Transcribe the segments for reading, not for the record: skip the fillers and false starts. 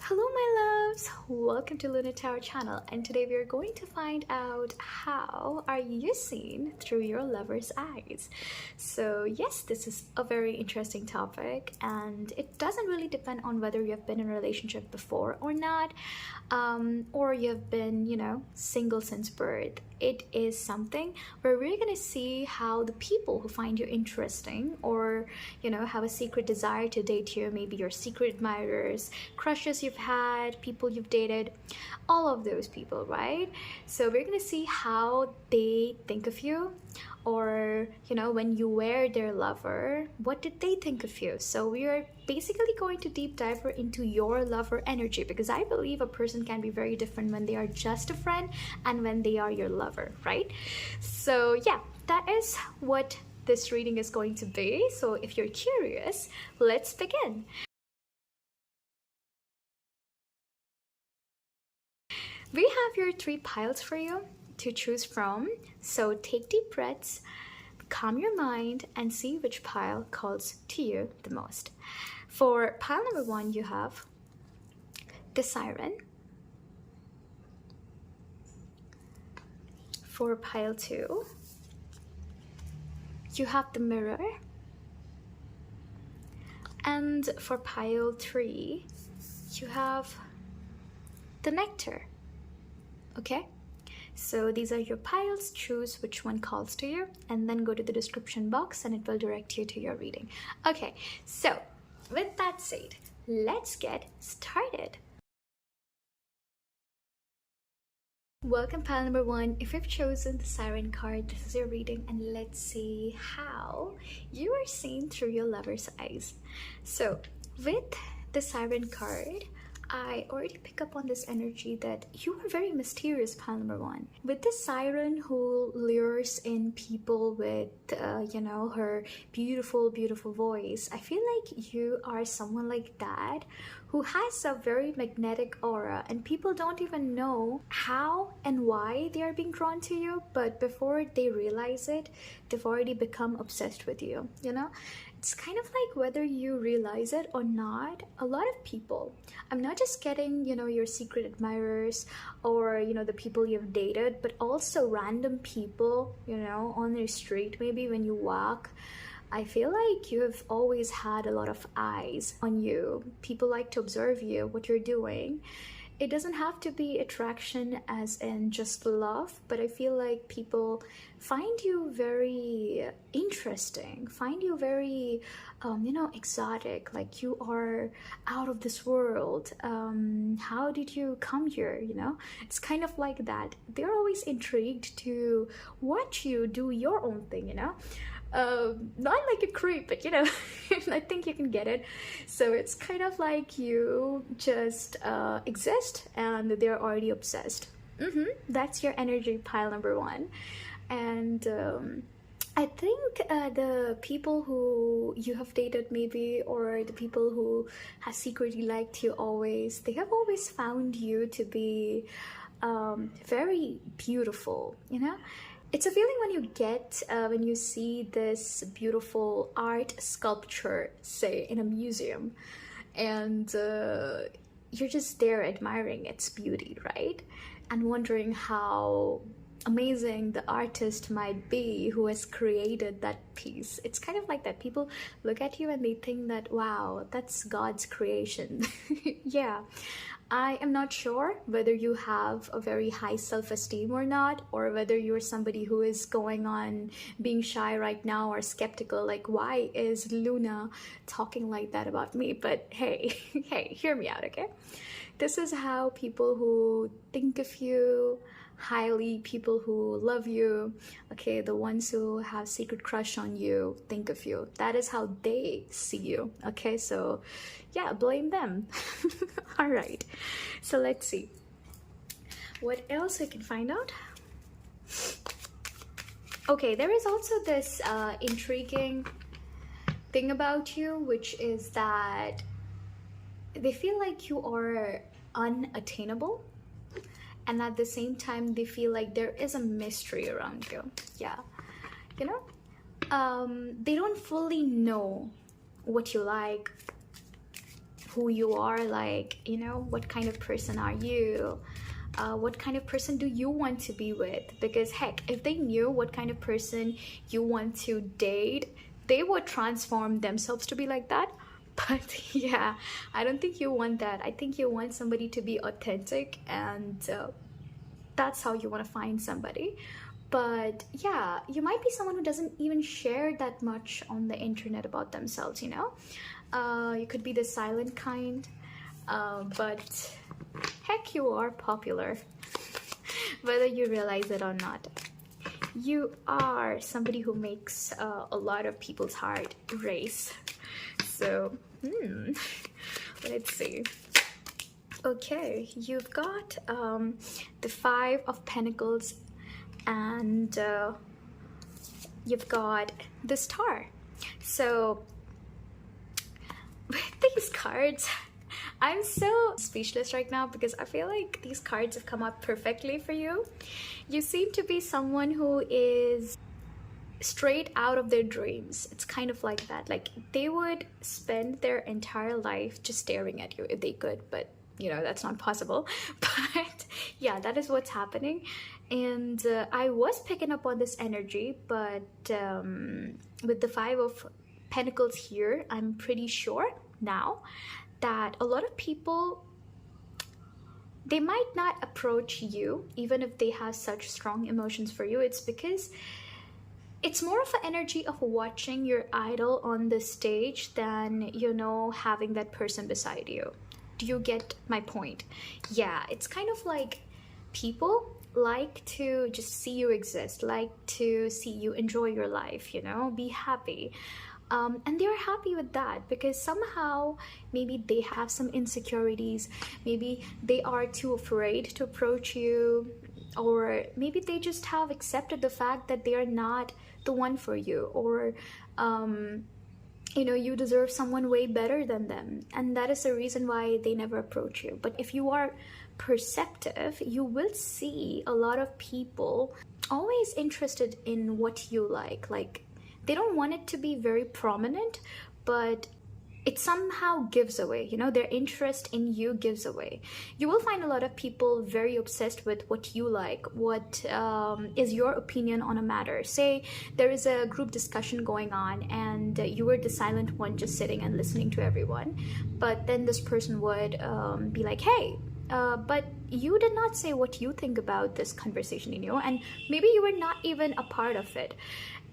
Hello my loves, welcome to LunetteTarot channel, and today we are going to find out how are you seen through your lover's eyes. So yes, this is a very interesting topic, and it doesn't really depend on whether you have been in a relationship before or not, or you have been, single since birth. It is something where we're gonna see how the people who find you interesting or have a secret desire to date you, maybe your secret admirers, crushes you've had, people you've dated, all of those people, right? So we're gonna see how they think of you, or when you were their lover, what did they think of you? So we are basically going to deep dive into your lover energy, because I believe a person can be very different when they are just a friend and when they are your lover, right? So yeah, that is what this reading is going to be. So if you're curious, let's begin. We have your 3 piles for you to choose from. So take deep breaths, calm your mind, and see which pile calls to you the most. For pile number 1, you have the Siren. For pile 2, you have the Mirror. And for pile 3, you have the Nectar. Okay, so these are your piles. Choose which one calls to you, and then go to the description box and it will direct you to your reading. Okay, so with that said, let's get started. Welcome pile number 1. If you've chosen the Siren card, this is your reading, and let's see how you are seen through your lover's eyes. So with the Siren card, I already pick up on this energy that you are very mysterious, pile number 1. With this siren who lures in people with, her beautiful, beautiful voice, I feel like you are someone like that who has a very magnetic aura, and people don't even know how and why they are being drawn to you, but before they realize it, they've already become obsessed with you, It's kind of like whether you realize it or not, a lot of people, I'm not just getting, your secret admirers or, the people you've dated, but also random people, on the street, maybe when you walk. I feel like you've always had a lot of eyes on you. People like to observe you, what you're doing. It doesn't have to be attraction as in just love, but I feel like people find you very interesting, find you very, exotic, like you are out of this world. How did you come here, It's kind of like that. They're always intrigued to watch you do your own thing, not like a creep, but I think you can get it. So it's kind of like you just exist and they're already obsessed. That's your energy, pile number 1. And I think the people who you have dated maybe, or the people who have secretly liked you always, they have always found you to be very beautiful, It's a feeling when you get, when you see this beautiful art sculpture, say, in a museum, and you're just there admiring its beauty, right? And wondering how amazing the artist might be who has created that piece. It's kind of like that. People look at you and they think that, wow, that's God's creation. Yeah. I am not sure whether you have a very high self-esteem or not, or whether you're somebody who is going on being shy right now or skeptical, like, why is Luna talking like that about me? But hey, hey, hear me out, okay? This is how people who think of you highly, people who love you, okay, the ones who have secret crush on you, think of you. That is how they see you, okay? So yeah, blame them. All right, so let's see what else I can find out. Okay, there is also this intriguing thing about you, which is that they feel like you are unattainable, and at the same time they feel like there is a mystery around you. Yeah, they don't fully know what you like, who you are, like, you know, what kind of person are you, what kind of person do you want to be with? Because heck, if they knew what kind of person you want to date, they would transform themselves to be like that. But yeah, I don't think you want that. I think you want somebody to be authentic, and that's how you want to find somebody. But yeah, you might be someone who doesn't even share that much on the internet about themselves, you know. You could be the silent kind, but heck, you are popular, whether you realize it or not. You are somebody who makes a lot of people's heart race. So, let's see. Okay, you've got the Five of Pentacles, and you've got the Star. So, with these cards, I'm so speechless right now because I feel like these cards have come out perfectly for you. You seem to be someone who is straight out of their dreams. It's kind of like that. Like, they would spend their entire life just staring at you if they could, but you know, that's not possible. But yeah, that is what's happening. And I was picking up on this energy, but with the Five of Pentacles here, I'm pretty sure now that a lot of people, they might not approach you even if they have such strong emotions for you. It's because it's more of an energy of watching your idol on the stage than, you know, having that person beside you. Do you get my point? Yeah, it's kind of like people like to just see you exist, like to see you enjoy your life, you know, be happy. And they're happy with that because somehow maybe they have some insecurities, maybe they are too afraid to approach you, or maybe they just have accepted the fact that they are not the one for you, or you know, you deserve someone way better than them, and that is the reason why they never approach you. But if you are perceptive, you will see a lot of people always interested in what you like they don't want it to be very prominent, but it somehow gives away, you know, their interest in you gives away. You will find a lot of people very obsessed with what you like, what is your opinion on a matter. Say there is a group discussion going on and you were the silent one just sitting and listening to everyone, but then this person would be like, hey, but you did not say what you think about this conversation, you know, and maybe you were not even a part of it.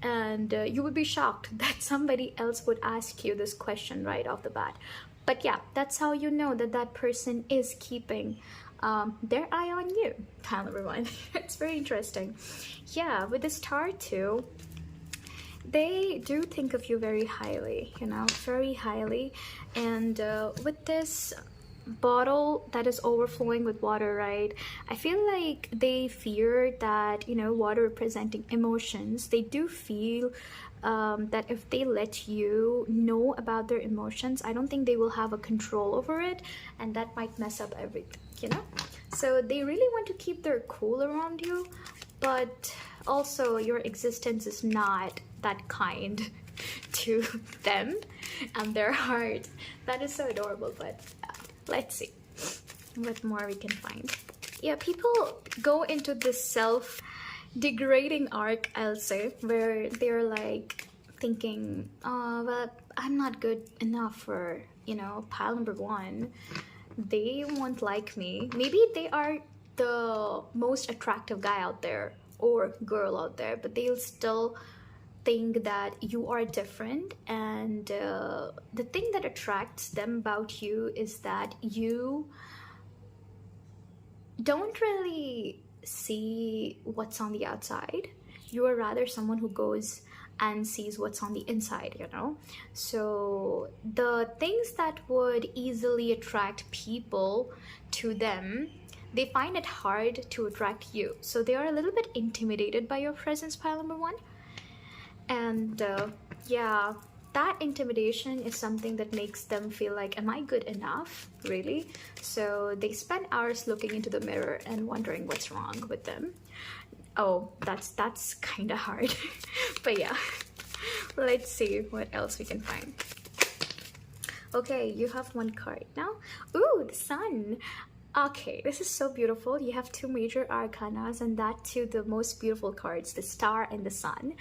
And you would be shocked that somebody else would ask you this question right off the bat. But yeah, that's how you know that that person is keeping their eye on you, pal number one. It's very interesting. Yeah, with the Star too, they do think of you very highly, you know, very highly. And with this bottle that is overflowing with water, right, I feel like they fear that, you know, water representing emotions, they do feel that if they let you know about their emotions, I don't think they will have a control over it, and that might mess up everything, you know. So they really want to keep their cool around you, but also your existence is not that kind to them and their heart. That is so adorable. But let's see what more we can find. Yeah, people go into this self-degrading arc, I'll say, where they're like thinking, oh, well, I'm not good enough for, you know, pile number one. They won't like me. Maybe they are the most attractive guy out there or girl out there, but they'll still think that you are different. And the thing that attracts them about you is that you don't really see what's on the outside. You are rather someone who goes and sees what's on the inside, you know. So the things that would easily attract people to them, they find it hard to attract you. So they are a little bit intimidated by your presence, pile number one. And yeah, that intimidation is something that makes them feel like, am I good enough, really? So they spend hours looking into the mirror and wondering what's wrong with them. Oh, that's kind of hard. But yeah, let's see what else we can find. Okay, you have one card now. Ooh, the sun. Okay, this is so beautiful. You have two major arcanas, and that too the most beautiful cards, the star and the sun.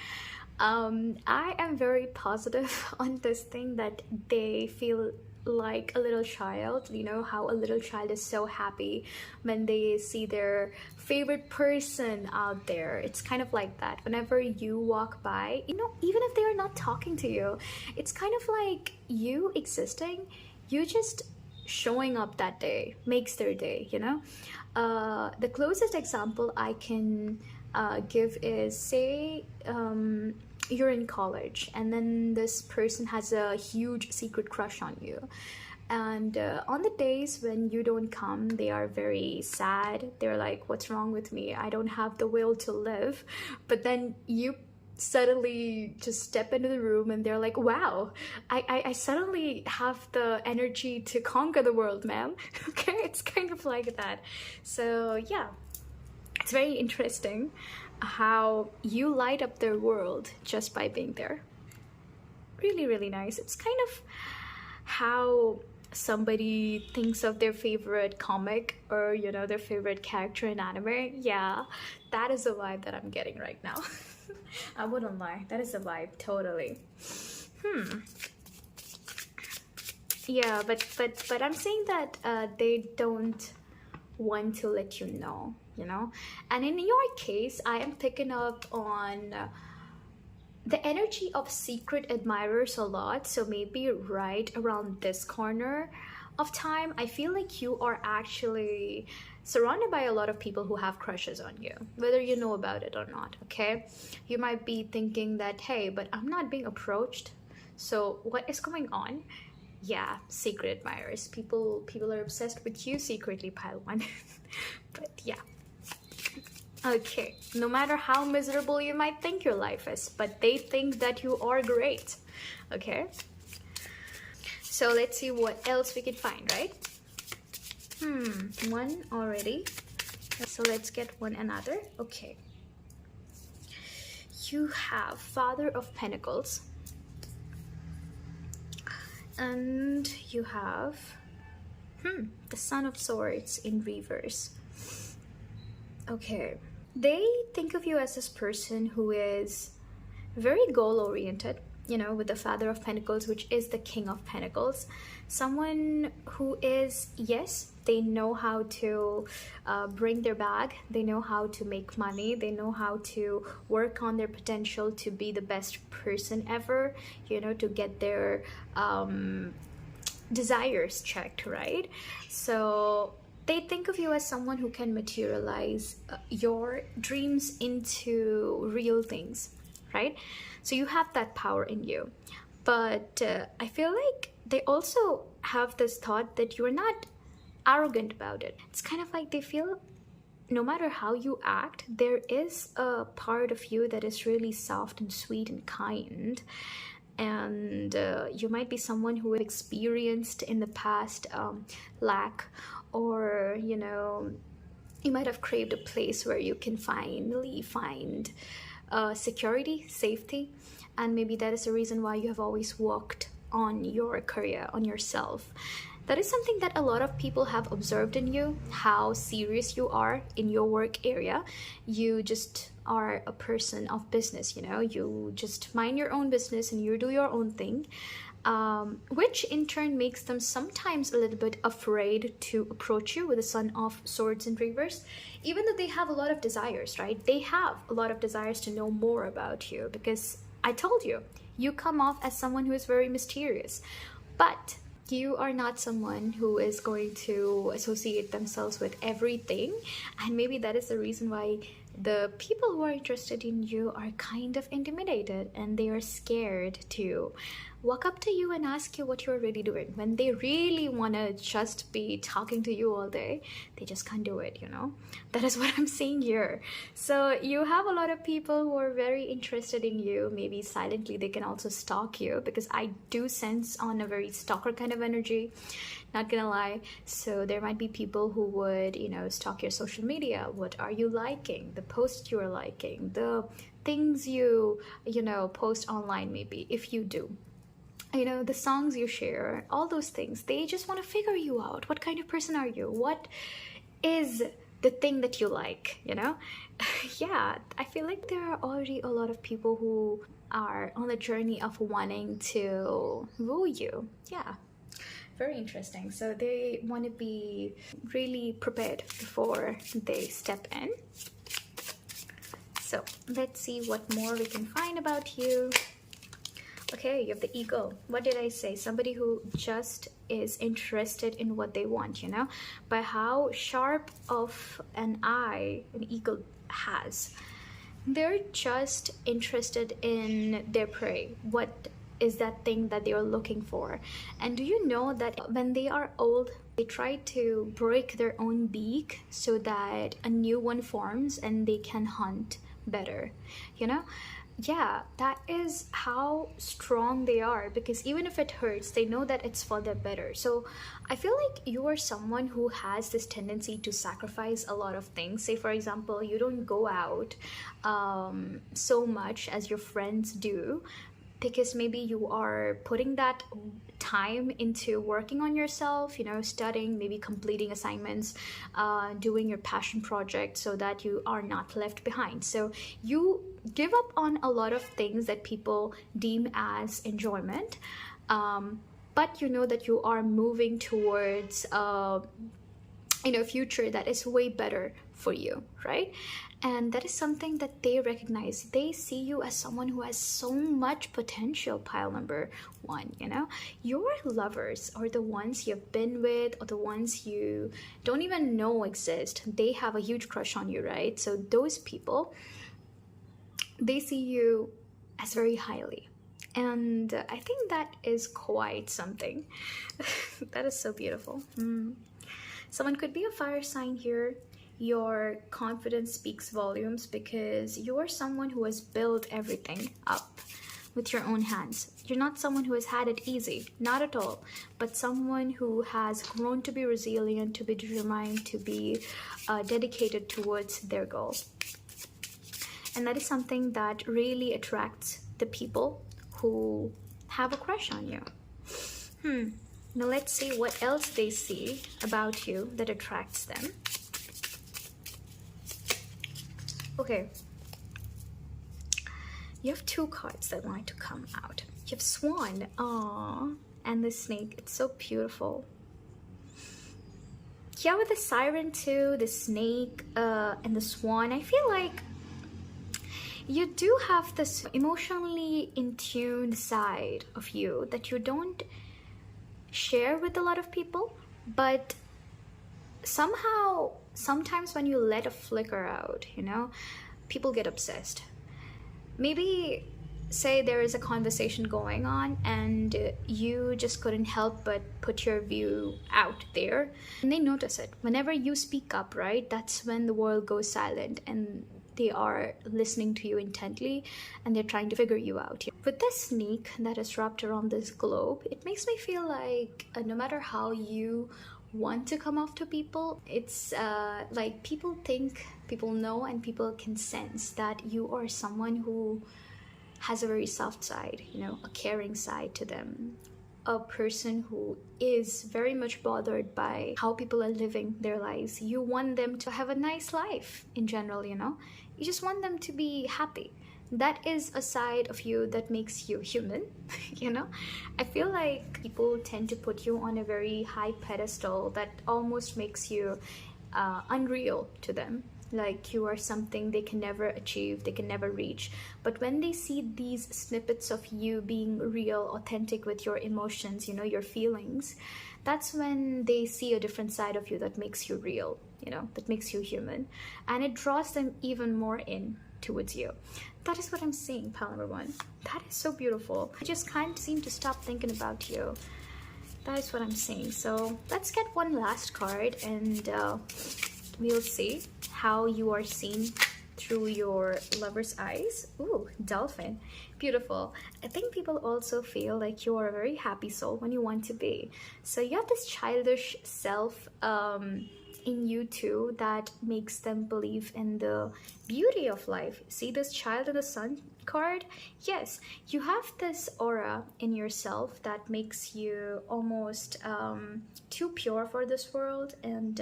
I am very positive on this thing that they feel like a little child. You know how a little child is so happy when they see their favorite person out there. It's kind of like that. Whenever you walk by, you know, even if they are not talking to you, it's kind of like you existing, you just showing up that day makes their day, you know. The closest example I can give is, say, you're in college and then this person has a huge secret crush on you, and on the days when you don't come, they are very sad. They're like, what's wrong with me? I don't have the will to live. But then you suddenly just step into the room and they're like, wow, I suddenly have the energy to conquer the world, man. Okay, it's kind of like that. So yeah, it's very interesting how you light up their world just by being there. Really, really nice. It's kind of how somebody thinks of their favorite comic, or you know, their favorite character in anime. Yeah, that is the vibe that I'm getting right now. I wouldn't lie, that is the vibe, totally. Yeah, but I'm saying that they don't want to let you know, you know. And in your case, I am picking up on the energy of secret admirers a lot. So maybe right around this corner of time, I feel like you are actually surrounded by a lot of people who have crushes on you, whether you know about it or not. Okay, you might be thinking that, hey, but I'm not being approached, so what is going on? Yeah, secret admirers, people are obsessed with you secretly, pile one. But yeah, okay, no matter how miserable you might think your life is, but they think that you are great. Okay, so let's see what else we can find, right? One already, so let's get one another. Okay, you have Father of Pentacles, and you have the Son of Swords in reverse. Okay, they think of you as this person who is very goal oriented, you know, with the Father of Pentacles, which is the King of Pentacles. Someone who is, yes, they know how to bring their bag, they know how to make money, they know how to work on their potential to be the best person ever, you know, to get their desires checked, right? So they think of you as someone who can materialize your dreams into real things, right? So you have that power in you. But I feel like they also have this thought that you're not arrogant about it. It's kind of like they feel no matter how you act, there is a part of you that is really soft and sweet and kind. And you might be someone who experienced in the past lack, or you know, you might have craved a place where you can finally find security, safety, and maybe that is the reason why you have always worked on your career, on yourself. That is something that a lot of people have observed in you, how serious you are in your work area. You just are a person of business, you know, you just mind your own business and you do your own thing, which in turn makes them sometimes a little bit afraid to approach you with the Son of Swords in reverse, even though they have a lot of desires, right? They have a lot of desires to know more about you, because I told you, you come off as someone who is very mysterious, but you are not someone who is going to associate themselves with everything. And maybe that is the reason why the people who are interested in you are kind of intimidated, and they are scared to walk up to you and ask you what you're really doing. When they really want to just be talking to you all day, they just can't do it, you know. That is what I'm seeing here. So you have a lot of people who are very interested in you. Maybe silently they can also stalk you, because I do sense on a very stalker kind of energy, not gonna lie. So there might be people who would, you know, stalk your social media. What are you liking? The posts you are liking, the things you know, post online, maybe, if you do. you know, the songs you share, all those things. They just want to figure you out. What kind of person are you? What is the thing that you like, you know? Yeah, I feel like there are already a lot of people who are on the journey of wanting to woo you. Yeah, very interesting. So they want to be really prepared before they step in. So let's see what more we can find about you. Okay, you have the eagle. What did I say? Somebody who just is interested in what they want, you know, by how sharp of an eye an eagle has. They're just interested in their prey. What is that thing that they are looking for? And do you know that when they are old, they try to break their own beak so that a new one forms and they can hunt better, you know? Yeah, that is how strong they are, because even if it hurts, they know that it's for their better. So I feel like you are someone who has this tendency to sacrifice a lot of things. Say, for example, you don't go out so much as your friends do, because maybe you are putting that time into working on yourself, you know, studying, maybe completing assignments, doing your passion project, so that you are not left behind. So you give up on a lot of things that people deem as enjoyment, but you know that you are moving towards future that is way better for you, right? And that is something that they recognize. They see you as someone who has so much potential. Pile number one, you know, your lovers, or the ones you've been with, or the ones you don't even know exist, they have a huge crush on you, right? So those people, they see you as very highly, and I think that is quite something. That is so beautiful. Someone could be a fire sign here. Your confidence speaks volumes, because you are someone who has built everything up with your own hands. You're not someone who has had it easy, not at all, but someone who has grown to be resilient, to be determined, to be dedicated towards their goal. And that is something that really attracts the people who have a crush on you. Now let's see what else they see about you that attracts them. Okay. You have two cards that want to come out. You have Swan, aww, and the Snake. It's so beautiful. Yeah, with the Siren too, the Snake, and the Swan, I feel like you do have this emotionally in tune side of you that you don't share with a lot of people, but somehow, sometimes when you let a flicker out, you know, people get obsessed. Maybe say there is a conversation going on and you just couldn't help but put your view out there, and they notice it. Whenever you speak up, right, that's when the world goes silent, and they are listening to you intently, and they're trying to figure you out. With this Snake that is wrapped around this globe, it makes me feel like no matter how you want to come off to people, it's like people think, people know, and people can sense that you are someone who has a very soft side, you know, a caring side to them, a person who is very much bothered by how people are living their lives. You want them to have a nice life in general, you know, you just want them to be happy. That is a side of you that makes you human. You know, I feel like people tend to put you on a very high pedestal that almost makes you unreal to them, like you are something they can never achieve, they can never reach. But when they see these snippets of you being real, authentic with your emotions, you know, your feelings, that's when they see a different side of you that makes you real, you know, that makes you human, and it draws them even more in towards you. That is what I'm seeing, pile number one. That is so beautiful. I just can't seem to stop thinking about you. That is what I'm seeing. So let's get one last card, and we'll see how you are seen through your lover's eyes. Ooh, dolphin. Beautiful. I think people also feel like you are a very happy soul when you want to be. So you have this childish self in you too that makes them believe in the beauty of life. See this child in the sun? card, yes, you have this aura in yourself that makes you almost too pure for this world, and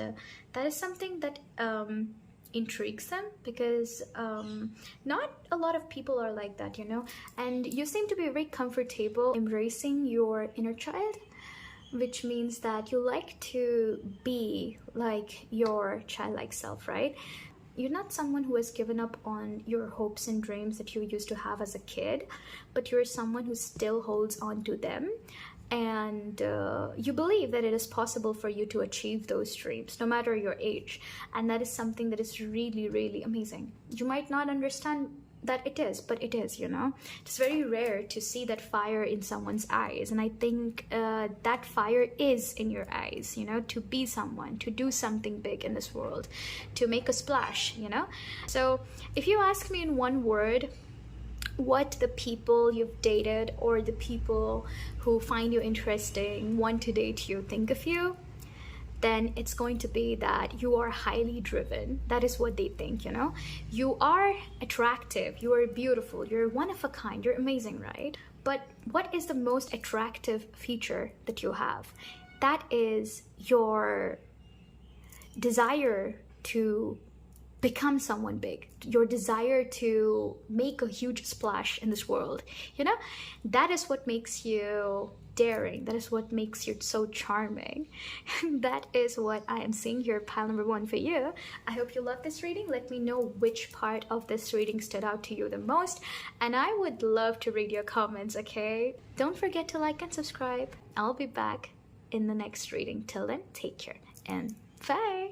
that is something that intrigues them, because not a lot of people are like that, you know. And you seem to be very comfortable embracing your inner child, which means that you like to be like your childlike self, right? You're not someone who has given up on your hopes and dreams that you used to have as a kid, but you're someone who still holds on to them. And you believe that it is possible for you to achieve those dreams no matter your age. And that is something that is really, really amazing. You might not understand that it is, but it is, you know. It's very rare to see that fire in someone's eyes, and I think that fire is in your eyes, you know, to be someone, to do something big in this world, to make a splash, you know. So if you ask me in one word what the people you've dated or the people who find you interesting want to date you think of you, then it's going to be that you are highly driven. That is what they think, you know. You are attractive, you are beautiful, you're one of a kind, you're amazing, right? But what is the most attractive feature that you have? That is your desire to become someone big, your desire to make a huge splash in this world, you know. That is what makes you daring, that is what makes you so charming. That is what I am seeing here, pile number one, for you. I hope you love this reading. Let me know which part of this reading stood out to you the most, and I would love to read your comments, okay? Don't forget to like and subscribe. I'll be back in the next reading. Till then, take care and bye.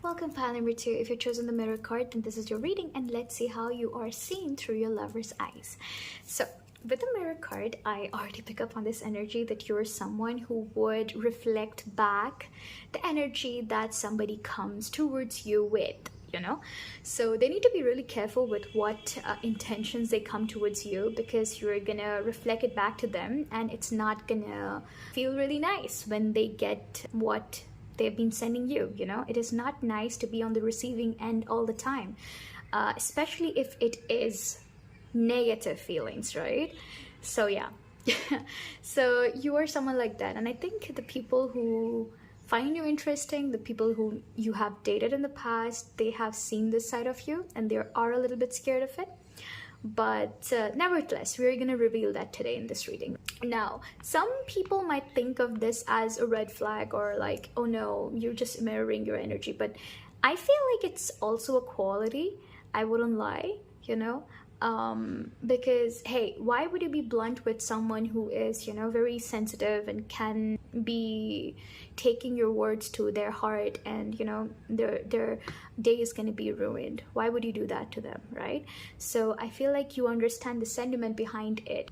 Welcome, pile number two. If you've chosen the mirror card, then this is your reading, and let's see how you are seen through your lover's eyes. So with the mirror card, I already pick up on this energy that you're someone who would reflect back the energy that somebody comes towards you with, you know. So they need to be really careful with what intentions they come towards you, because you're gonna reflect it back to them, and it's not gonna feel really nice when they get what they've been sending you, you know. It is not nice to be on the receiving end all the time, especially if it is negative feelings, right? So yeah. So you are someone like that, and I think the people who find you interesting, the people who you have dated in the past, they have seen this side of you and they are a little bit scared of it. But nevertheless, we're gonna reveal that today in this reading. Now, some people might think of this as a red flag, or like, oh no, you're just mirroring your energy, but I feel like it's also a quality. I wouldn't lie, you know. Because hey, why would you be blunt with someone who is, you know, very sensitive and can be taking your words to their heart, and you know, their day is going to be ruined? Why would you do that to them, right? So I feel like you understand the sentiment behind it.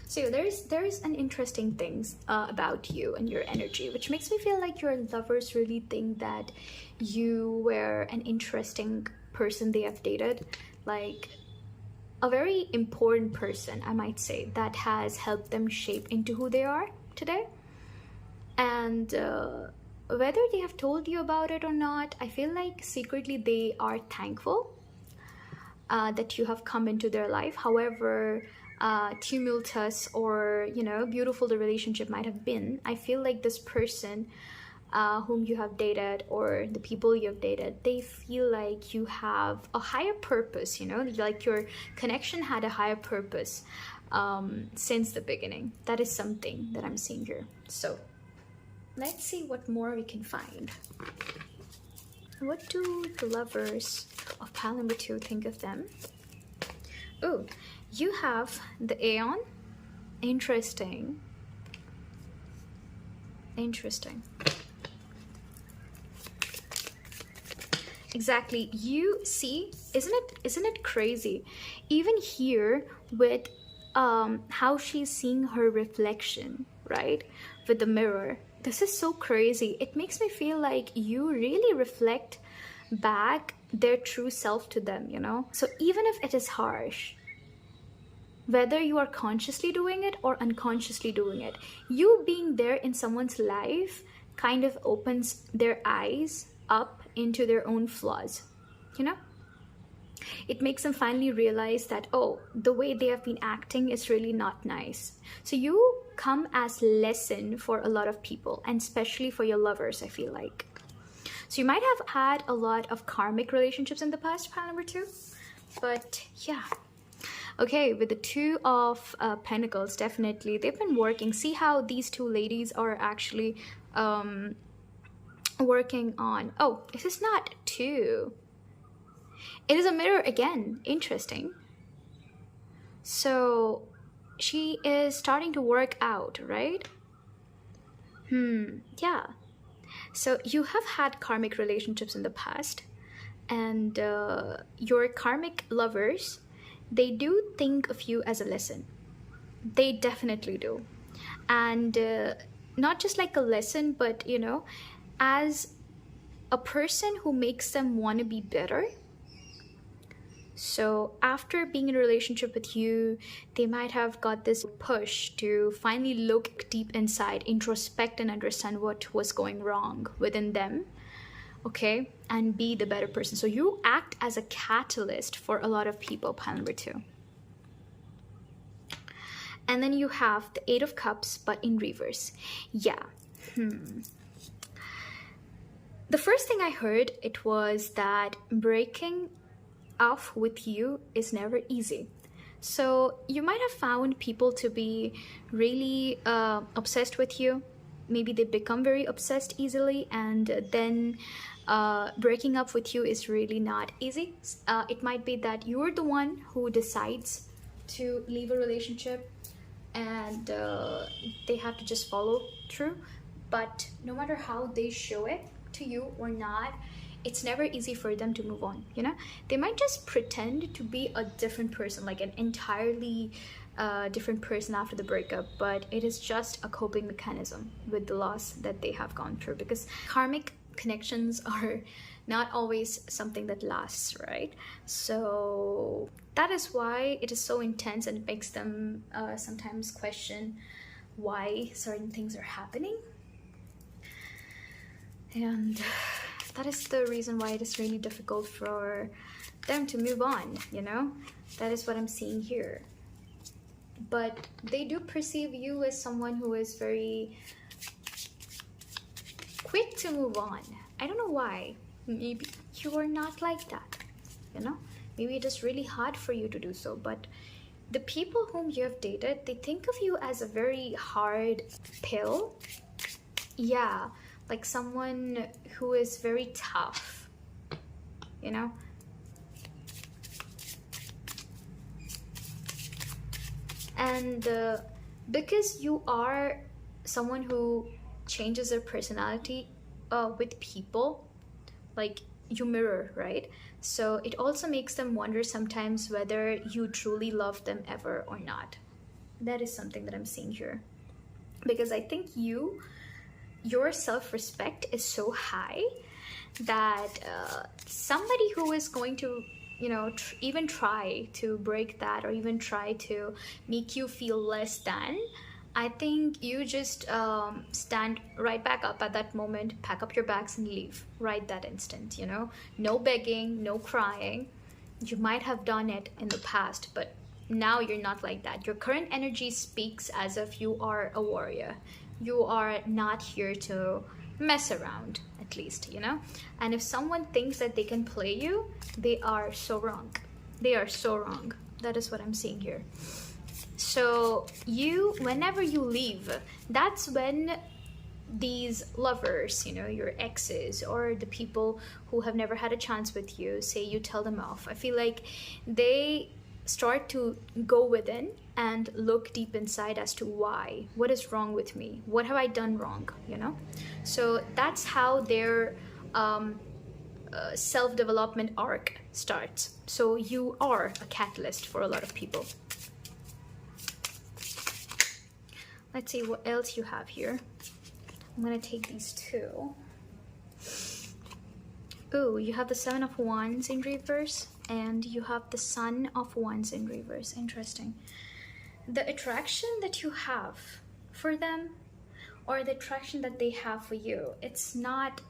So there's an interesting things about you and your energy, which makes me feel like your lovers really think that you were an interesting person they have dated, like a very important person, I might say, that has helped them shape into who they are today. And whether they have told you about it or not, I feel like secretly they are thankful that you have come into their life. However tumultuous or, you know, beautiful the relationship might have been, I feel like this person whom you have dated, or the people you have dated, they feel like you have a higher purpose, you know, like your connection had a higher purpose since the beginning. That is something that I'm seeing here. So let's see what more we can find. What do the lovers of pile number two think of them? Oh, you have the Aeon. Interesting. Interesting. Exactly. You see, isn't it crazy? Even here with how she's seeing her reflection, right, with the mirror. This is so crazy. It makes me feel like you really reflect back their true self to them, you know. So even if it is harsh, whether you are consciously doing it or unconsciously doing it, you being there in someone's life kind of opens their eyes up into their own flaws, you know? It makes them finally realize that, oh, the way they have been acting is really not nice. So you come as lesson for a lot of people, and especially for your lovers, I feel like. So you might have had a lot of karmic relationships in the past, pile number 2. But yeah. Okay, with the Two of Pentacles, definitely they've been working. See how these two ladies are actually working on... Oh, this is not 2. It is a mirror again. Interesting. So she is starting to work out, right? Yeah. So you have had karmic relationships in the past, and your karmic lovers, they do think of you as a lesson. They definitely do. And not just like a lesson, but, you know, as a person who makes them want to be better. So after being in a relationship with you, they might have got this push to finally look deep inside, introspect, and understand what was going wrong within them, okay, and be the better person. So you act as a catalyst for a lot of people, pile number 2. And then you have the 8 of Cups, but in reverse. Yeah. The first thing I heard, it was that breaking off with you is never easy. So you might have found people to be really obsessed with you. Maybe they become very obsessed easily, and then breaking up with you is really not easy. It might be that you're the one who decides to leave a relationship, and they have to just follow through. But no matter how they show it to you or not, it's never easy for them to move on, you know? They might just pretend to be a different person, like an entirely different person after the breakup, but it is just a coping mechanism with the loss that they have gone through, because karmic connections are not always something that lasts, right? So that is why it is so intense, and it makes them sometimes question why certain things are happening. And that is the reason why it is really difficult for them to move on, you know? That is what I'm seeing here. But they do perceive you as someone who is very quick to move on. I don't know why. Maybe you are not like that, you know? Maybe it is really hard for you to do so, but the people whom you have dated, they think of you as a very hard pill. Yeah, like someone who is very tough, you know? And because you are someone who changes their personality with people, like you mirror, right? So it also makes them wonder sometimes whether you truly love them ever or not. That is something that I'm seeing here. Because I think your self-respect is so high that somebody who is going to, you know, even try to break that, or even try to make you feel less than, I think you just stand right back up at that moment, pack up your bags and leave right that instant, you know? No begging, no crying. You might have done it in the past, but now you're not like that. Your current energy speaks as if you are a warrior. You are not here to mess around, at least, you know? And if someone thinks that they can play you, they are so wrong. They are so wrong. That is what I'm seeing here. So whenever you leave, that's when these lovers, you know, your exes or the people who have never had a chance with you, say you tell them off. I feel like they start to go within and look deep inside as to why. What is wrong with me? What have I done wrong, you know? So that's how their self-development arc starts. So you are a catalyst for a lot of people. Let's see what else you have here. I'm gonna take these two. Oh, you have the Seven of Wands in reverse, and you have the Sun of Wands in reverse. Interesting. The attraction that you have for them, or the attraction that they have for you. It's not,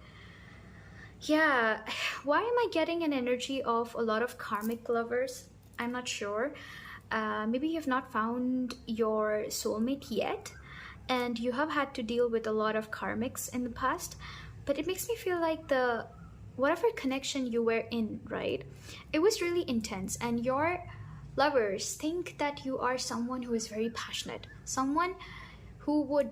yeah, why am I getting an energy of a lot of karmic lovers? I'm not sure. Maybe you have not found your soulmate yet, and you have had to deal with a lot of karmics in the past. But it makes me feel like the whatever connection you were in, right? It was really intense, and your lovers think that you are someone who is very passionate, someone who would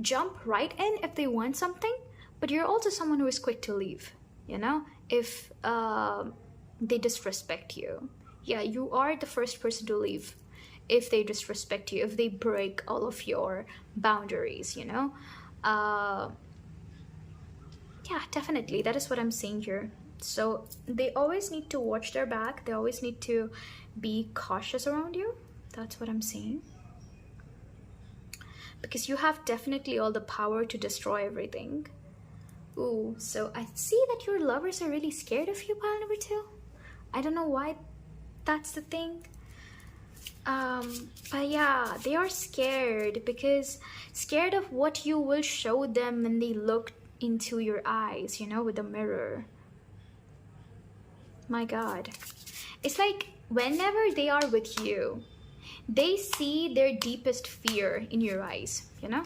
jump right in if they want something, but you're also someone who is quick to leave, you know, if they disrespect you. Yeah, you are the first person to leave if they disrespect you, if they break all of your boundaries, you know. Yeah, definitely, that is what I'm saying here. So they always need to watch their back, they always need to be cautious around you. That's what I'm saying, because you have definitely all the power to destroy everything. Ooh, so I see that your lovers are really scared of you, pile number 2. I don't know why that's the thing. But yeah, they are scared, because scared of what you will show them when they look into your eyes, you know, with the mirror. My God. It's like whenever they are with you, they see their deepest fear in your eyes, you know?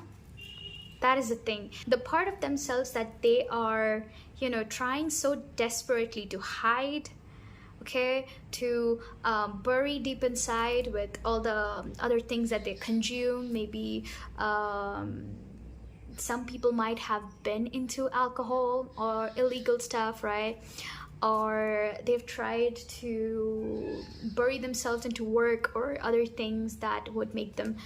That is the thing. The part of themselves that they are, you know, trying so desperately to hide, okay, to bury deep inside with all the other things that they consume. Maybe some people might have been into alcohol or illegal stuff, right? Or they've tried to bury themselves into work or other things that would make them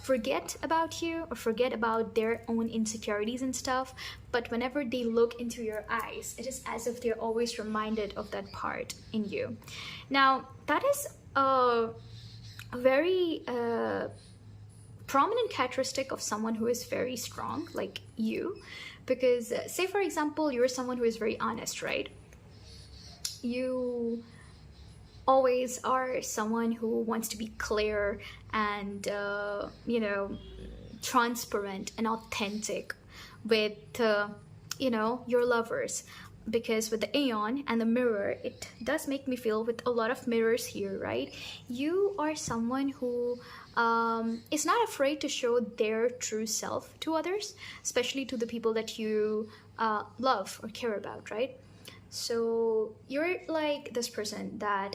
forget about you or forget about their own insecurities and stuff. But whenever they look into your eyes, it is as if they're always reminded of that part in you. Now, that is a very prominent characteristic of someone who is very strong, like you. Because say, for example, you're someone who is very honest, right? You always are someone who wants to be clear and you know, transparent and authentic with you know, your lovers. Because with the Aeon and the mirror, it does make me feel, with a lot of mirrors here, right, you are someone who is not afraid to show their true self to others, especially to the people that you love or care about, right? So you're like this person that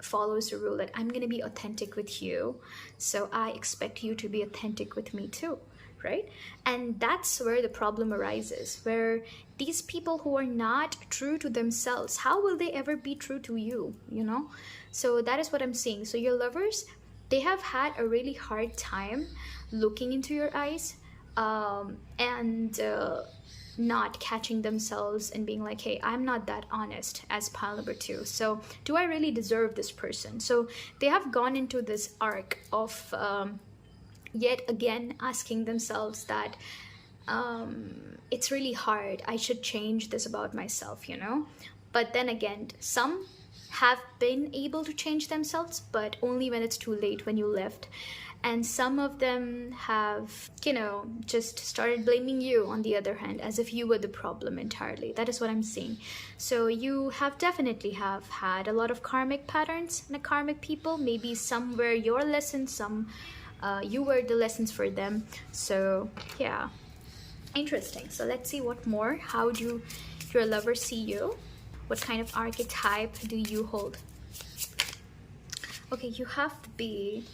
follows the rule that I'm gonna be authentic with you, so I expect you to be authentic with me too, right? And that's where the problem arises, where these people who are not true to themselves, how will they ever be true to you, you know? So that is what I'm saying. So your lovers, they have had a really hard time looking into your eyes and not catching themselves and being like, hey, I'm not that honest as pile number 2, so do I really deserve this person? So they have gone into this arc of yet again asking themselves that it's really hard, I should change this about myself, you know? But then again, some have been able to change themselves, but only when it's too late, when you left. And some of them have, you know, just started blaming you, on the other hand, as if you were the problem entirely. That is what I'm seeing. So you have definitely have had a lot of karmic patterns and karmic people. Maybe some were your lessons, some you were the lessons for them. So yeah, interesting. So let's see what more. How do your lovers see you? What kind of archetype do you hold? Okay, you have to be,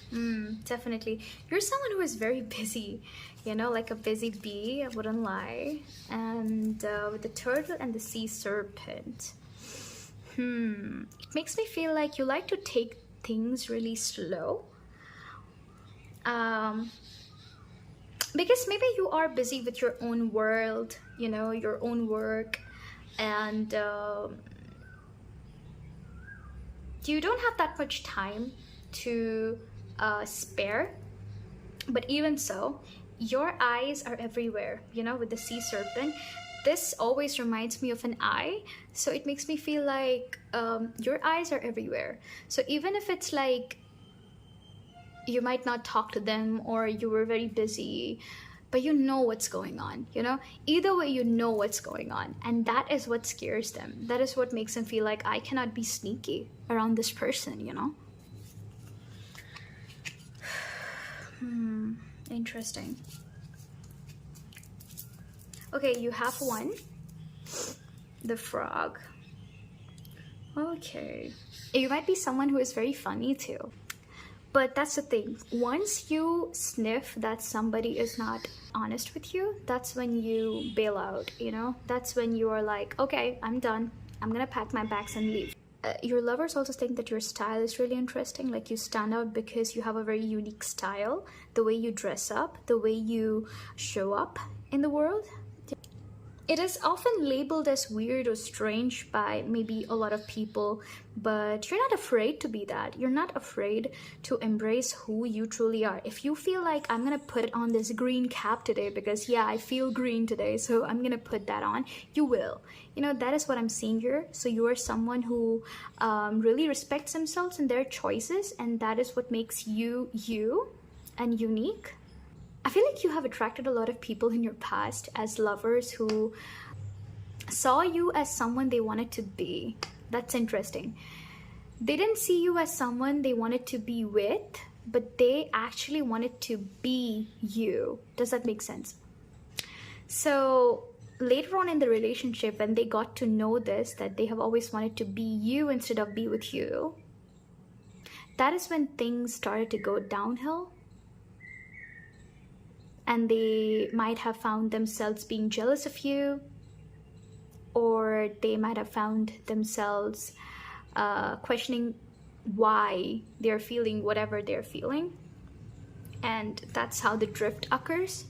definitely. You're someone who is very busy, you know, like a busy bee, I wouldn't lie. And with the turtle and the sea serpent, it makes me feel like you like to take things really slow. Because maybe you are busy with your own world, you know, your own work, and you don't have that much time to spare. But even so, your eyes are everywhere, you know, with the sea serpent. This always reminds me of an eye, so it makes me feel like your eyes are everywhere. So even if it's like you might not talk to them, or you were very busy, but you know what's going on, you know? Either way, you know what's going on. And that is what scares them. That is what makes them feel like, I cannot be sneaky around this person, you know? Interesting. Okay, you have one. The frog. Okay. You might be someone who is very funny too. But that's the thing. Once you sniff that somebody is not honest with you, that's when you bail out, you know? That's when you are like, okay, I'm done. I'm gonna pack my bags and leave. Your lovers also think that your style is really interesting. Like, you stand out because you have a very unique style. The way you dress up, the way you show up in the world. It is often labeled as weird or strange by maybe a lot of people, but you're not afraid to be that. You're not afraid to embrace who you truly are. If you feel like, I'm gonna put on this green cap today because, yeah, I feel green today, so I'm gonna put that on, you will. You know, that is what I'm seeing here. So you are someone who really respects themselves and their choices, and that is what makes you you and unique. I feel like you have attracted a lot of people in your past as lovers who saw you as someone they wanted to be. That's interesting. They didn't see you as someone they wanted to be with, but they actually wanted to be you. Does that make sense? So later on in the relationship, when they got to know this, that they have always wanted to be you instead of be with you, that is when things started to go downhill. And they might have found themselves being jealous of you, or they might have found themselves questioning why they're feeling whatever they're feeling. And that's how the drift occurs.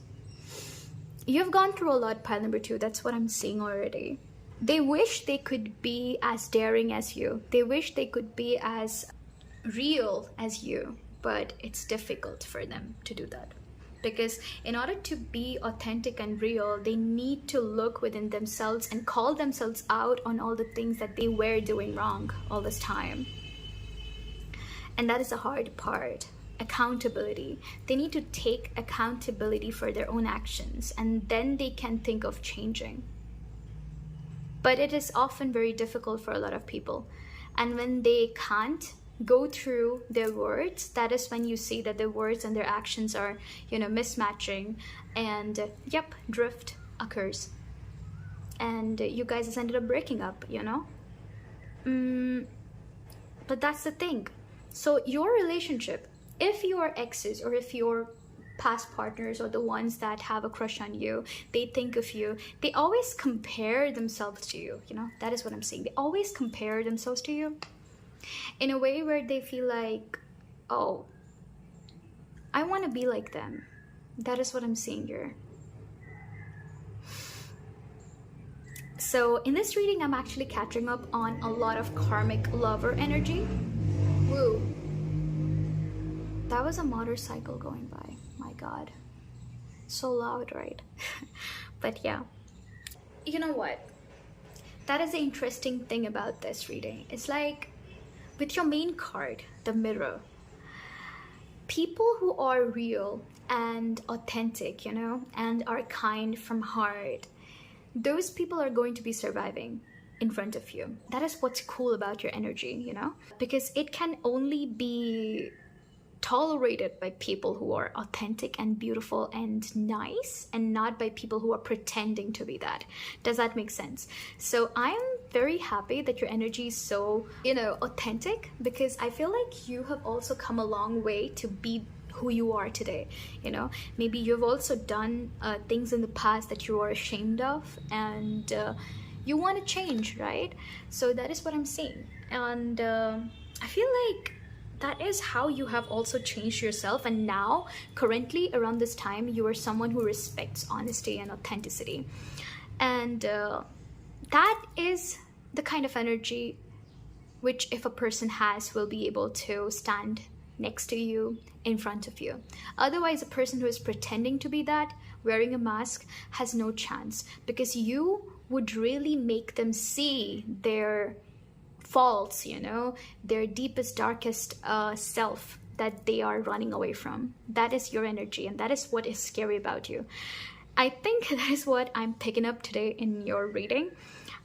You've gone through a lot, pile number 2. That's what I'm seeing already. They wish they could be as daring as you. They wish they could be as real as you, but it's difficult for them to do that. Because in order to be authentic and real, they need to look within themselves and call themselves out on all the things that they were doing wrong all this time. And that is the hard part. Accountability. They need to take accountability for their own actions, and then they can think of changing. But it is often very difficult for a lot of people. And when they can't go through their words, that is when you see that their words and their actions are, you know, mismatching, and yep, drift occurs, and you guys just ended up breaking up, you know. But that's the thing. So your relationship, if your exes or if your past partners or the ones that have a crush on you, they think of you, they always compare themselves to you, you know. That is what I'm saying. They always compare themselves to you in a way where they feel like, oh, I want to be like them. That is what I'm seeing here. So in this reading, I'm actually catching up on a lot of karmic lover energy. Woo. That was a motorcycle going by. My God. So loud, right? But yeah. You know what? That is the interesting thing about this reading. It's like, with your main card, the Mirror, people who are real and authentic, you know, and are kind from heart, those people are going to be surviving in front of you. That is what's cool about your energy, you know, because it can only be tolerated by people who are authentic and beautiful and nice, and not by people who are pretending to be that. Does that make sense? So I'm very happy that your energy is so, you know, authentic, because I feel like you have also come a long way to be who you are today. You know, maybe you've also done things in the past that you are ashamed of, and you want to change, right? So that is what I'm seeing. And I feel like that is how you have also changed yourself, and now currently around this time you are someone who respects honesty and authenticity, and that is the kind of energy which, if a person has, will be able to stand next to you, in front of you. Otherwise, a person who is pretending to be that, wearing a mask, has no chance, because you would really make them see their faults, you know, their deepest, darkest self that they are running away from. That is your energy, and that is what is scary about you. I think that is what I'm picking up today in your reading.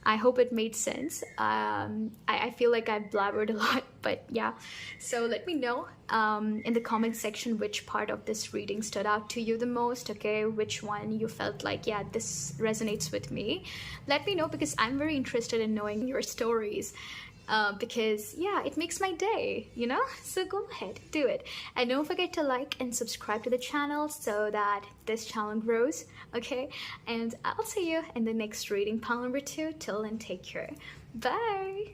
I hope it made sense. I feel like I blabbered a lot, but yeah. So let me know in the comment section which part of this reading stood out to you the most, okay? Which one you felt like, yeah, this resonates with me. Let me know, because I'm very interested in knowing your stories. Because yeah, it makes my day, you know. So go ahead, do it, and don't forget to like and subscribe to the channel so that this channel grows, okay? And I'll see you in the next reading, pile number 2. Till then, take care. Bye.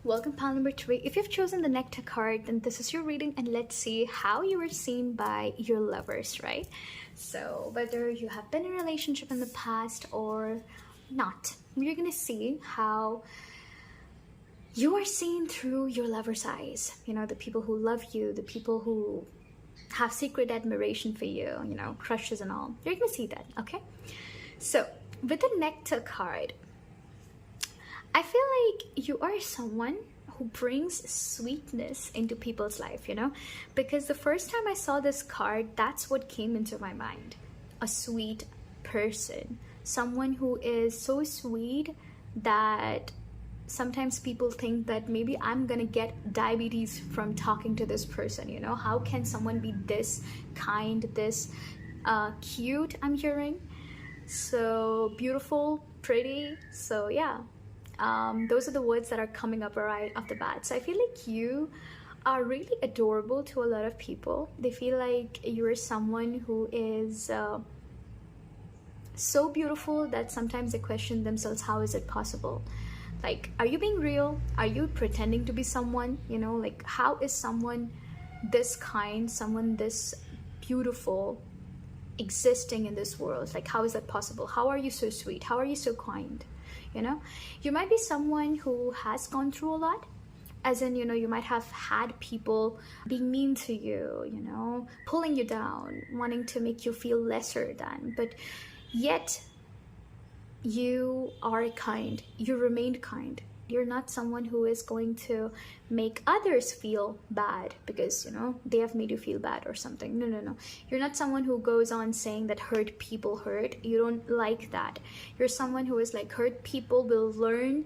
Welcome, pile number 3. If you've chosen the Nectar card, then this is your reading, and let's see how you were seen by your lovers, right? So whether you have been in a relationship in the past or not, we're gonna see how you are seen through your lover's eyes. You know, the people who love you, the people who have secret admiration for you, you know, crushes and all. You're gonna see that, okay? So with the Nectar card, I feel like you are someone who brings sweetness into people's life, you know, because the first time I saw this card, that's what came into my mind. A sweet person, someone who is so sweet that sometimes people think that maybe I'm gonna get diabetes from talking to this person, you know. How can someone be this kind, this cute, I'm hearing, so beautiful, pretty. So yeah, those are the words that are coming up right off the bat. So I feel like you are really adorable to a lot of people. They feel like you're someone who is so beautiful that sometimes they question themselves, how is it possible? Like, are you being real? Are you pretending to be someone? You know, like, how is someone this kind, someone this beautiful existing in this world? Like, how is that possible? How are you so sweet? How are you so kind? You know, you might be someone who has gone through a lot, as in, you know, you might have had people being mean to you, you know, pulling you down, wanting to make you feel lesser than, but yet you are kind, you remained kind. You're not someone who is going to make others feel bad because, you know, they have made you feel bad or something. No, no, no. You're not someone who goes on saying that hurt people hurt. You don't like that. You're someone who is like, hurt people will learn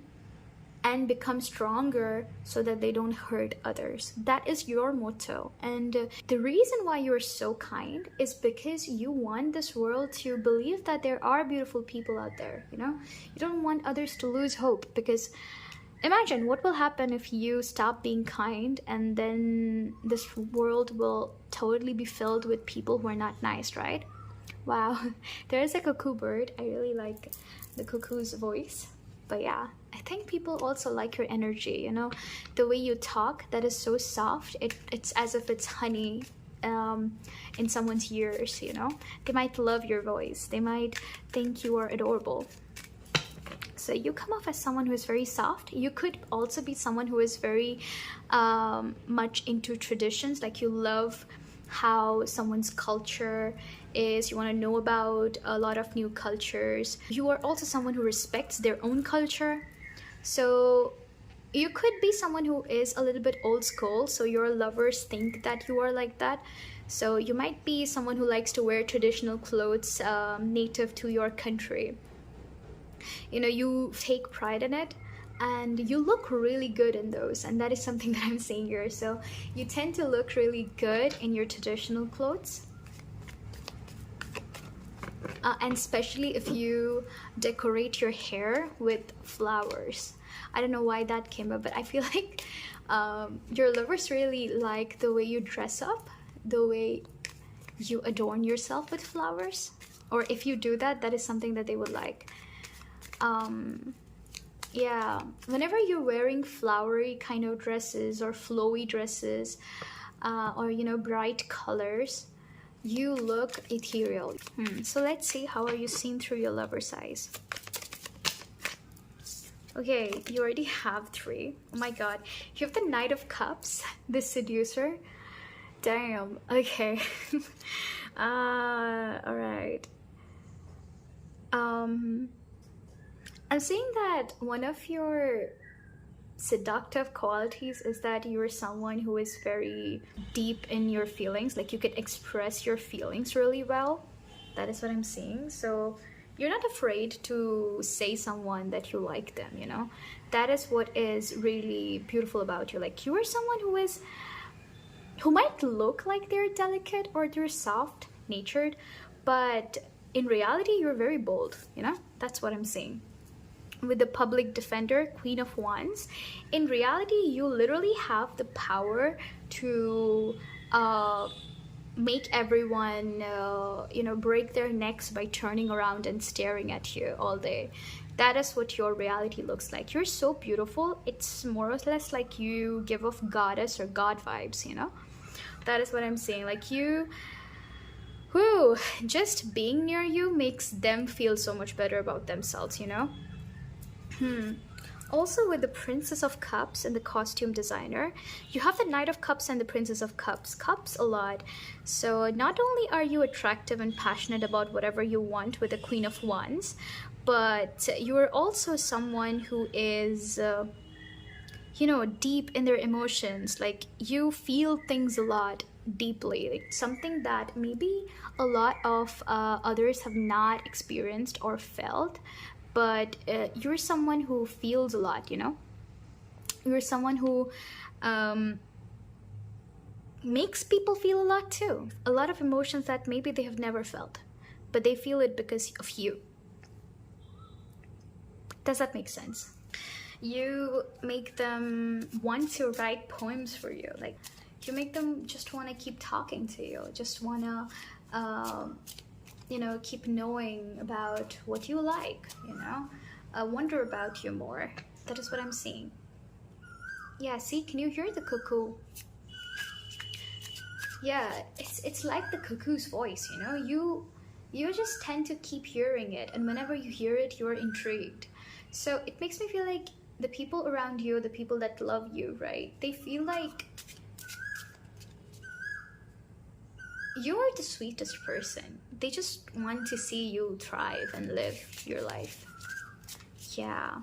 and become stronger so that they don't hurt others. That is your motto. And the reason why you're so kind is because you want this world to believe that there are beautiful people out there, you know? You don't want others to lose hope, because imagine what will happen if you stop being kind, and then this world will totally be filled with people who are not nice, right? Wow, there is a cuckoo bird. I really like the cuckoo's voice. But yeah, I think people also like your energy, you know, the way you talk, that is so soft. It's as if it's honey in someone's ears, you know. They might love your voice. They might think you are adorable. So you come off as someone who is very soft. You could also be someone who is very much into traditions, like you love how someone's culture is. You want to know about a lot of new cultures. You are also someone who respects their own culture. So you could be someone who is a little bit old school, so your lovers think that you are like that. So you might be someone who likes to wear traditional clothes native to your country. You know, you take pride in it, and you look really good in those, and that is something that I'm seeing here. So you tend to look really good in your traditional clothes, and especially if you decorate your hair with flowers. I don't know why that came up, but I feel like your lovers really like the way you dress up, the way you adorn yourself with flowers, or if you do that, that is something that they would like. Yeah, whenever you're wearing flowery kind of dresses or flowy dresses, or, you know, bright colors, you look ethereal. So let's see, how are you seen through your lover's eyes? Okay, you already have 3. Oh my god, you have the Knight of Cups, the seducer. Damn. Okay. All right. I'm seeing that one of your seductive qualities is that you're someone who is very deep in your feelings. Like you can express your feelings really well. That is what I'm seeing. So you're not afraid to say someone that you like them, you know. That is what is really beautiful about you. Like you are someone who might look like they're delicate or they're soft natured, but in reality you're very bold, you know. That's what I'm seeing. With the public defender, Queen of Wands, in reality you literally have the power to make everyone you know, break their necks by turning around and staring at you all day. That is what your reality looks like. You're so beautiful. It's more or less like you give off goddess or god vibes, you know. That is what I'm saying. Like you, whoo, just being near you makes them feel so much better about themselves, you know. Also, with the Princess of Cups and the costume designer, you have the Knight of Cups and the Princess of Cups. Cups a lot. So not only are you attractive and passionate about whatever you want with the Queen of Wands, but you are also someone who is you know, deep in their emotions. Like you feel things a lot deeply, like something that maybe a lot of others have not experienced or felt. But you're someone who feels a lot, you know. You're someone who makes people feel a lot too. A lot of emotions that maybe they have never felt, but they feel it because of you. Does that make sense? You make them want to write poems for you. Like you make them just want to keep talking to you, just want to you know, keep knowing about what you like, you know, wonder about you more. That is what I'm seeing. Yeah, see, can you hear the cuckoo? Yeah, it's like the cuckoo's voice, you know. You just tend to keep hearing it, and whenever you hear it, you're intrigued. So it makes me feel like the people around you, the people that love you, right, they feel like you're the sweetest person. They just want to see you thrive and live your life. Yeah.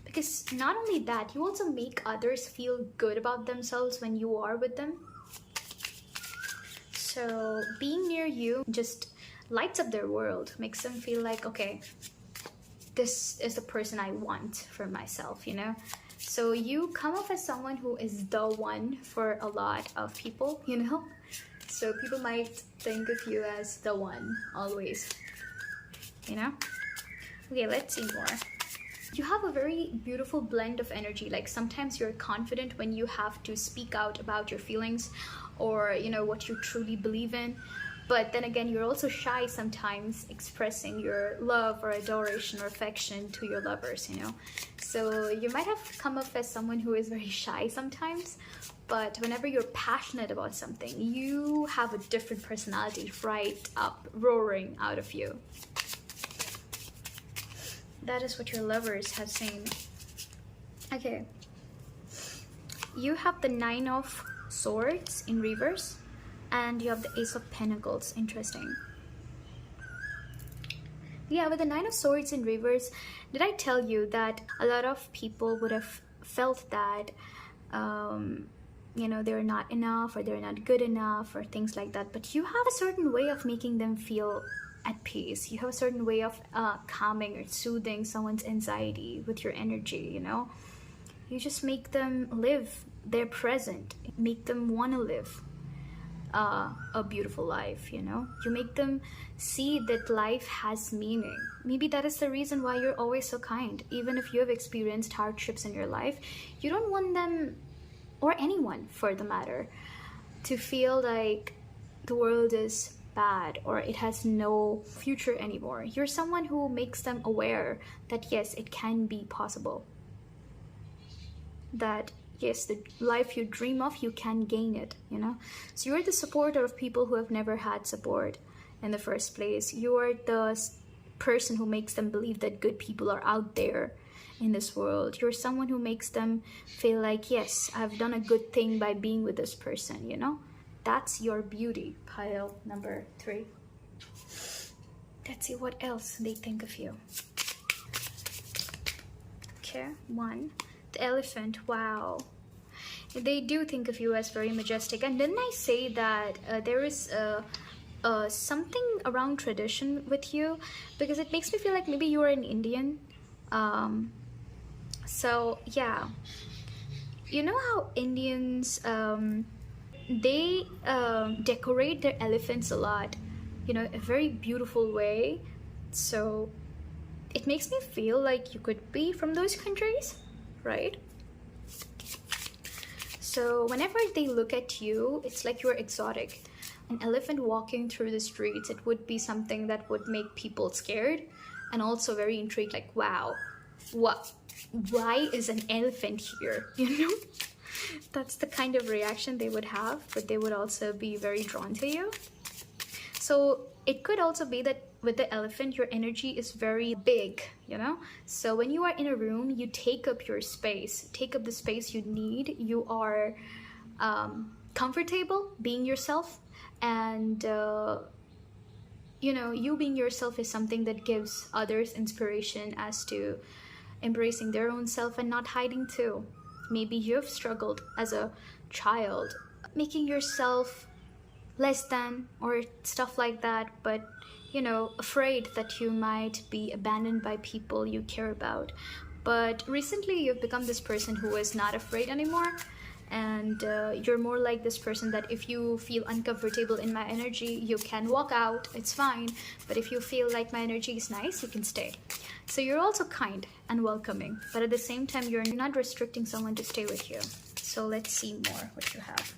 Because not only that, you also make others feel good about themselves when you are with them. So being near you just lights up their world, makes them feel like, okay, this is the person I want for myself, you know? So you come off as someone who is the one for a lot of people, you know? So people might think of you as the one, always, you know? Okay, let's see more. You have a very beautiful blend of energy. Like sometimes you're confident when you have to speak out about your feelings or, you know, what you truly believe in. But then again, you're also shy sometimes expressing your love or adoration or affection to your lovers, you know? So you might have come off as someone who is very shy sometimes, but whenever you're passionate about something, you have a different personality right up, roaring out of you. That is what your lovers have seen. Okay. You have the Nine of Swords in reverse, and you have the Ace of Pentacles. Interesting. Yeah, with the Nine of Swords in reverse, did I tell you that a lot of people would have felt that you know, they're not enough or they're not good enough or things like that, but you have a certain way of making them feel at peace. You have a certain way of calming or soothing someone's anxiety with your energy, you know. You just make them live their present, make them want to live a beautiful life, you know. You make them see that life has meaning. Maybe that is the reason why you're always so kind. Even if you have experienced hardships in your life, you don't want them, or anyone for the matter, to feel like the world is bad or it has no future anymore. You're someone who makes them aware that yes, it can be possible. That yes, the life you dream of, you can gain it, you know. So you're the supporter of people who have never had support in the first place. You're the person who makes them believe that good people are out there in this world. You're someone who makes them feel like, yes, I've done a good thing by being with this person, you know. That's your beauty, pile number 3. Let's see what else they think of you. Okay, 1. The elephant. Wow. They do think of you as very majestic. And didn't I say that there is something around tradition with you? Because it makes me feel like maybe you are an Indian. So yeah, you know how Indians they decorate their elephants a lot, you know, a very beautiful way. So it makes me feel like you could be from those countries, right? So whenever they look at you, it's like you're exotic. An elephant walking through the streets, it would be something that would make people scared and also very intrigued, like, wow, what? Why is an elephant here? You know? That's the kind of reaction they would have, but they would also be very drawn to you. So it could also be that with the elephant, your energy is very big, you know? So when you are in a room, you take up your space, take up the space you need. You are comfortable being yourself, and you know, you being yourself is something that gives others inspiration as to embracing their own self and not hiding too. Maybe you've struggled as a child, making yourself less than or stuff like that, but you know, afraid that you might be abandoned by people you care about. But recently you've become this person who is not afraid anymore, and you're more like this person that if you feel uncomfortable in my energy, you can walk out, it's fine. But if you feel like my energy is nice, you can stay. So you're also kind and welcoming, but at the same time you're not restricting someone to stay with you. So let's see more what you have.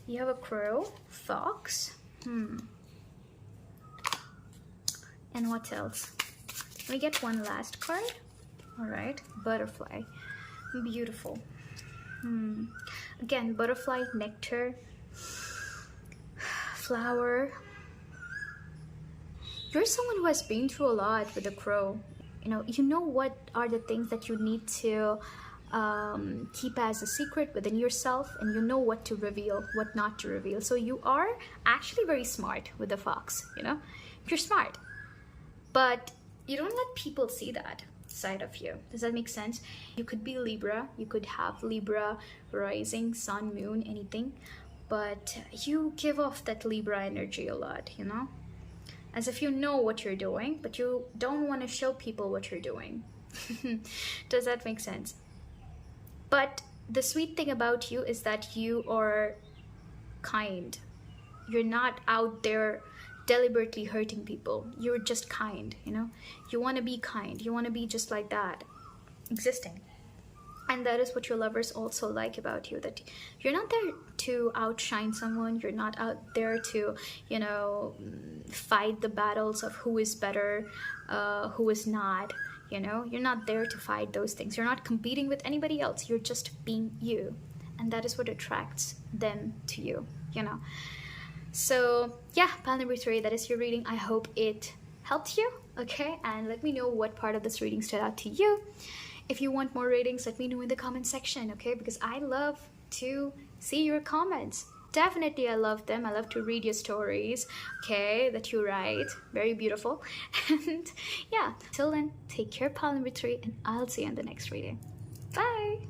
You have a crow, fox, and what else? Let me get one last card. All right, butterfly, beautiful. Again, butterfly, nectar, flower. You're someone who has been through a lot with the crow. You know what are the things that you need to keep as a secret within yourself, and you know what to reveal, what not to reveal. So you are actually very smart with the fox, you know? You're smart, but you don't let people see that side of you. Does that make sense? You could be Libra, you could have Libra rising, sun, moon, anything, but you give off that Libra energy a lot, you know? As if you know what you're doing, but you don't want to show people what you're doing. Does that make sense? But the sweet thing about you is that you are kind. You're not out there deliberately hurting people. You're just kind, you know? You want to be kind. You want to be just like that, existing. And that is what your lovers also like about you, that you're not there to outshine someone. You're not out there to, you know, fight the battles of who is better, who is not, you know. You're not there to fight those things. You're not competing with anybody else. You're just being you. And that is what attracts them to you, you know. So yeah, pile number 3, that is your reading. I hope it helped you, okay? And let me know what part of this reading stood out to you. If you want more readings, let me know in the comment section, okay? Because I love to see your comments. Definitely, I love them. I love to read your stories, okay, that you write. Very beautiful. And yeah, till then, take care, pile number 3, and I'll see you in the next reading. Bye!